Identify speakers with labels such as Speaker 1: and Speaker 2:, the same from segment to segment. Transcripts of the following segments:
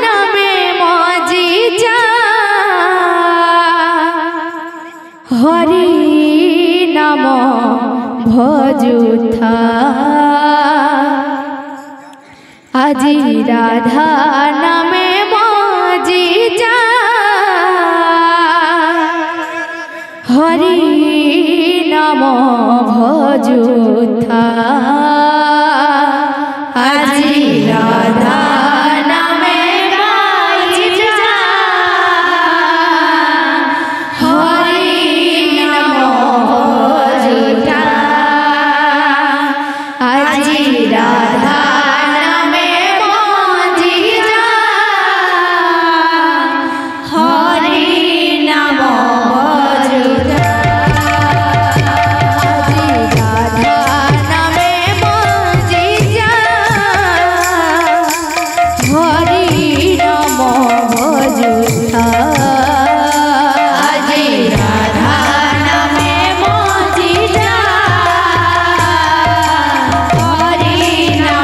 Speaker 1: नामे मजी जा हरि नाम भजुथा আজি राधा नामे मजी जा हरि नाम भजुथा আজি राधा नामे मजी जा हरि नाम भजुथा আজি राधा
Speaker 2: हरि नाम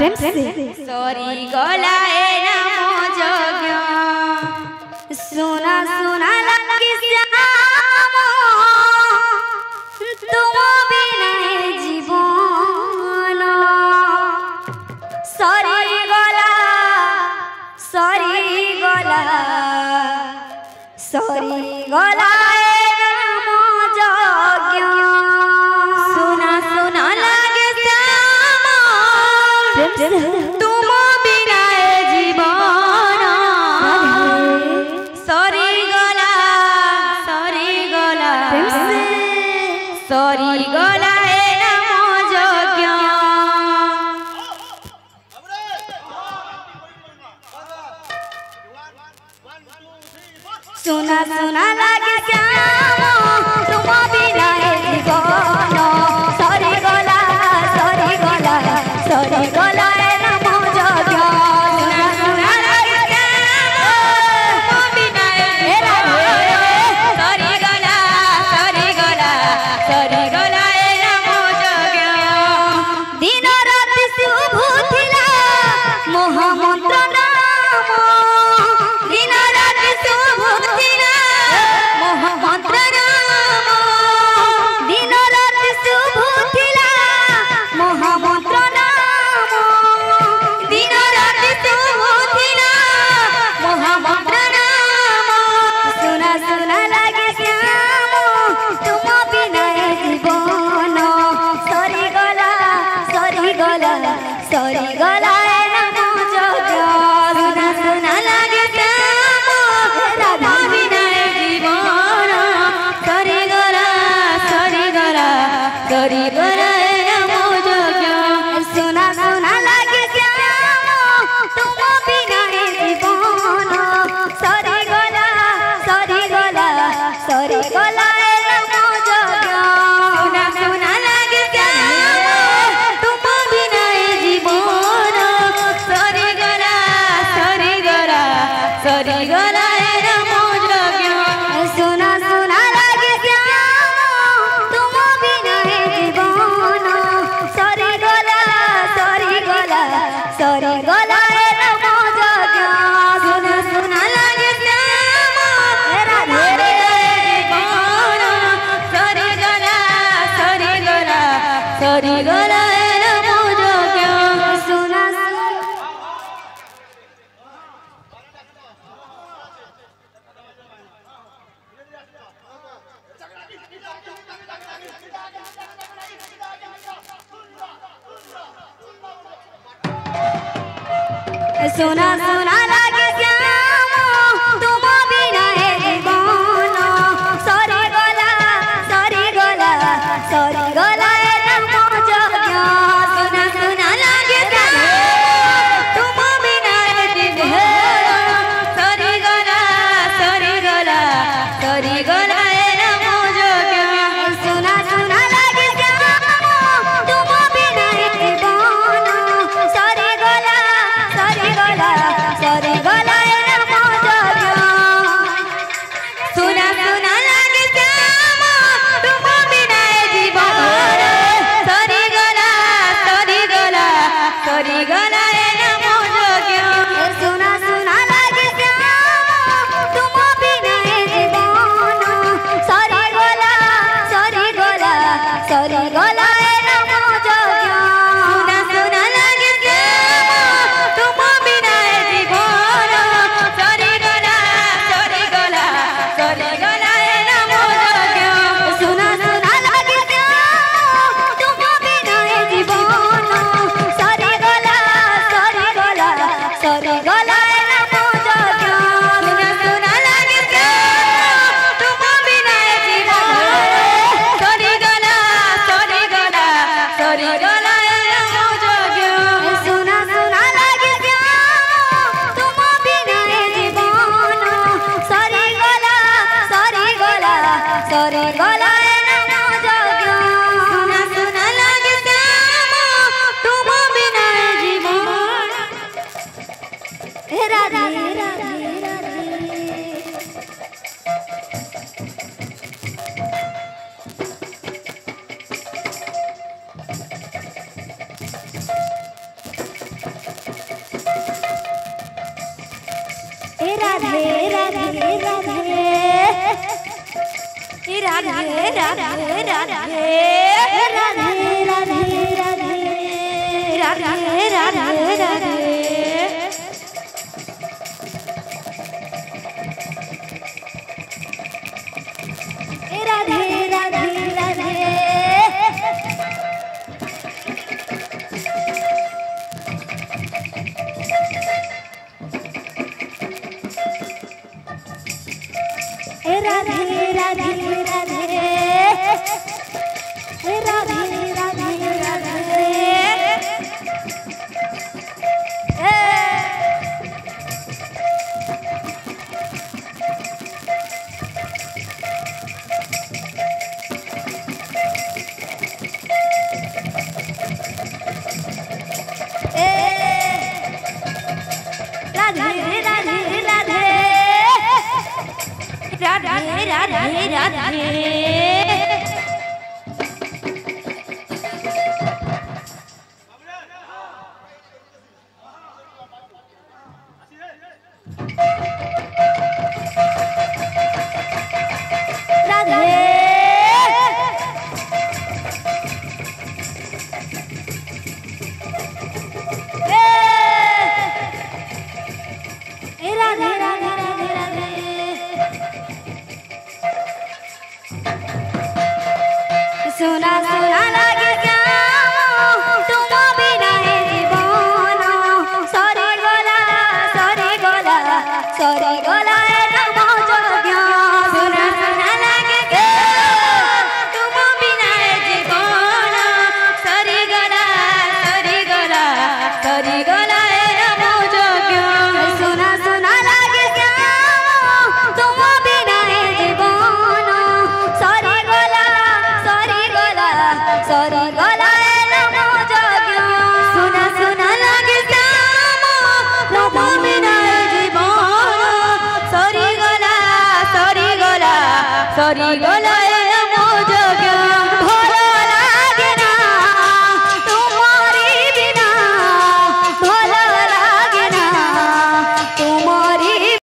Speaker 1: प्रेम से
Speaker 2: सरी गला नाम यज्ञ
Speaker 1: सुना सुना लगी श्याम तुम बिना जीवन सरी गला सरी गला सरी गला नाम यज्ञ
Speaker 2: सुना सुना लगे श्याम तुम बिना जीवन सरी गला सरी गला नाम यज्ञ
Speaker 1: सुना सुना लगे श्याम तुम बिना जीवन सरी गला सरी गला सरी गला नाम यज्ञ सुना सुना लगे श्याम तुम बिना
Speaker 2: सरी गला सरी गला नाम यज्ञ
Speaker 1: दिन राति शुभ थिला महामंत्र नाम दिन राति शुभ थिला महामंत्र नाम दिन राति शुभ थिला महामंत्र नाम दिन राति शुभ थिला महामंत्र नाम सुना सुना लगे श्याम तुम बिना जीवन सरी गला सरी गला सरी गला नाम यज्ञ सुना सुना लगे श्याम राधा बिना
Speaker 2: जीवन सरी गला सरी गला नाम यज्ञ
Speaker 1: सुना सुना लगे श्याम तुम बिना जीवन सरी गला सरी गला सरी गला नाम यज्ञ
Speaker 2: सुना सुना लगे श्याम तुम बिना जीवन सरी गला सरी गला नाम यज्ञ
Speaker 1: सुना सुना लगे श्याम तुम बिना जीवन सरी गला सरी गला सरी गला नाम यज्ञ सुना सुना लगे श्याम राधे
Speaker 2: जीवन सरी गला सरी गला नाम यज्ञ
Speaker 1: सुना सुना सुना लगे श्याम तुम बिना जीवन सरी गला सरी गला सरी गला नाम यज्ञ सुना सुना लगे श्याम
Speaker 2: तुम बिना जीवन सरी गला सरी गला नाम यज्ञ
Speaker 1: सुना सुना लगे श्याम तुम बिना जीवन सरी गला सरी गला सरी রাধে রাধে রাধে রাধে রাধে রাধে রাধে রাধে রাধে রাধে सुना सुना लागे श्याम तुम बिना है जीवन सरी गला है नमो जोग्य सुना सुना लागे श्याम तुम बिना है जीवन
Speaker 2: सरी गला है नमो जोग्य
Speaker 1: सुना सुना लागे श्याम तुम बिना है जीवन सरी गला है नमो जोग्य
Speaker 2: सुना सुना लागे श्याम तुम बिना है जीवन सरी गला